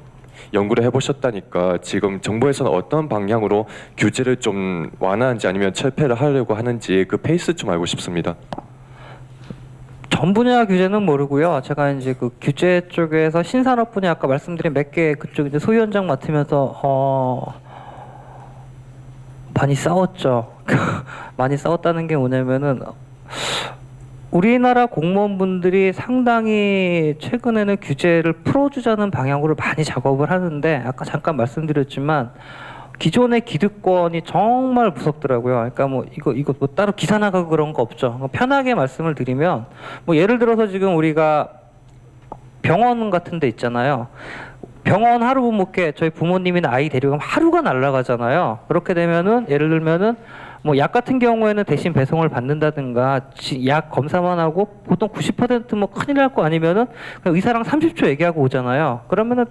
연구를 해보셨다니까 지금 정부에서는 어떤 방향으로 규제를 좀 완화하는지 아니면 철폐를 하려고 하는지 그 페이스 좀 알고 싶습니다. 전 분야 규제는 모르고요. 제가 이제 그 규제 쪽에서 신산업 분야 아까 말씀드린 몇 개 그쪽 이제 소위원장 맡으면서 많이 싸웠죠. 많이 싸웠다는 게 뭐냐면은 우리나라 공무원분들이 상당히 최근에는 규제를 풀어주자는 방향으로 많이 작업을 하는데 아까 잠깐 말씀드렸지만 기존의 기득권이 정말 무섭더라고요. 그러니까 뭐 이거 뭐 따로 기사 나가고 그런 거 없죠. 편하게 말씀을 드리면 뭐 예를 들어서 지금 우리가 병원 같은 데 있잖아요. 병원 하루 못 게 저희 부모님이나 아이 데려가면 하루가 날아가잖아요. 그렇게 되면은 예를 들면은 뭐 약 같은 경우에는 대신 배송을 받는다든가 약 검사만 하고 보통 90%뭐 큰일 날 거 아니면은 그냥 의사랑 30초 얘기하고 오잖아요. 그러면은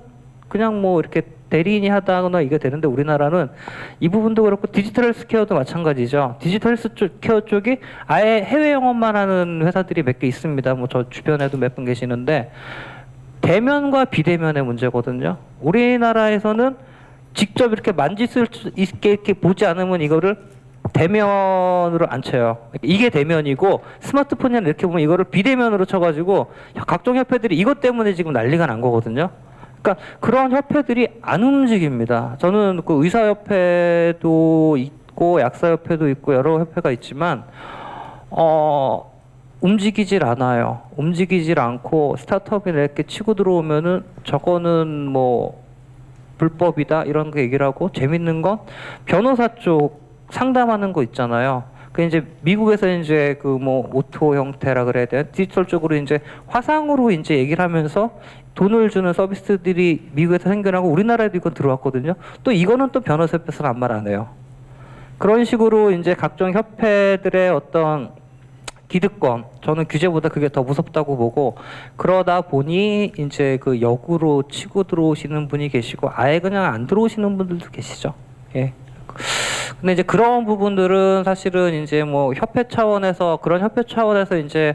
그냥 뭐 이렇게 대리인이 하다거나 이게 되는데 우리나라는 이 부분도 그렇고 디지털 헬스케어도 마찬가지죠. 디지털 헬스케어 쪽이 아예 해외 영업만 하는 회사들이 몇 개 있습니다. 뭐 저 주변에도 몇 분 계시는데 대면과 비대면의 문제거든요. 우리나라에서는 직접 이렇게 만질 수 있게 이렇게 보지 않으면 이거를 대면으로 안 쳐요. 이게 대면이고 스마트폰이나 이렇게 보면 이거를 비대면으로 쳐가지고 각종 협회들이 이것 때문에 지금 난리가 난 거거든요. 그러니까 그런 협회들이 안 움직입니다. 저는 그 의사협회도 있고 약사협회도 있고 여러 협회가 있지만 움직이질 않아요. 움직이질 않고 스타트업이 이렇게 치고 들어오면은 저거는 뭐 불법이다 이런 거 얘기를 하고 재밌는 건 변호사 쪽 상담하는 거 있잖아요. 그 이제 미국에서 이제 그 뭐 오토 형태라 그래야 되나 디지털 쪽으로 이제 화상으로 이제 얘기를 하면서 돈을 주는 서비스들이 미국에서 생겨나고 우리나라에도 이건 들어왔거든요. 또 이거는 또 변호사협회에서는 아무 말 안 해요. 그런 식으로 이제 각종 협회들의 어떤 기득권, 저는 규제보다 그게 더 무섭다고 보고 그러다 보니 이제 그 역으로 치고 들어오시는 분이 계시고 아예 그냥 안 들어오시는 분들도 계시죠. 예. 근데 이제 그런 부분들은 사실은 이제 뭐 협회 차원에서 그런 협회 차원에서 이제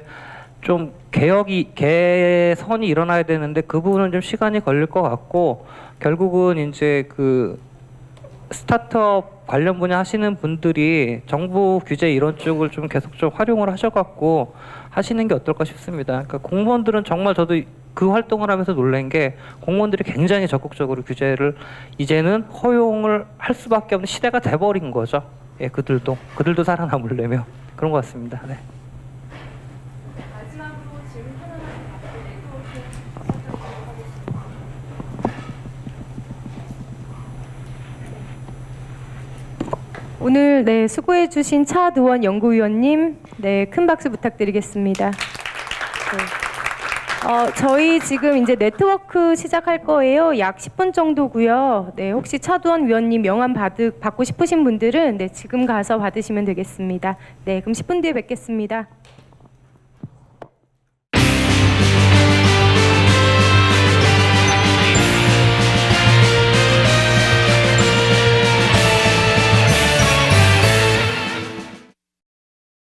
좀 개선이 일어나야 되는데 그 부분은 좀 시간이 걸릴 것 같고 결국은 이제 그 스타트업 관련 분야 하시는 분들이 정부 규제 이런 쪽을 좀 계속 좀 활용을 하셔갖고 하시는 게 어떨까 싶습니다. 그러니까 공무원들은 정말 저도 그 활동을 하면서 놀란 게 공무원들이 굉장히 적극적으로 규제를 이제는 허용을 할 수밖에 없는 시대가 돼버린 거죠. 예, 그들도 살아남으려면 그런 것 같습니다. 네. 오늘 네, 수고해주신 차두원 연구위원님, 네, 큰 박수 부탁드리겠습니다. 네. 저희 지금 이제 네트워크 시작할 거예요. 약 10분 정도고요. 네, 혹시 차두원 위원님 명함 받고 싶으신 분들은 네, 지금 가서 받으시면 되겠습니다. 네, 그럼 10분 뒤에 뵙겠습니다.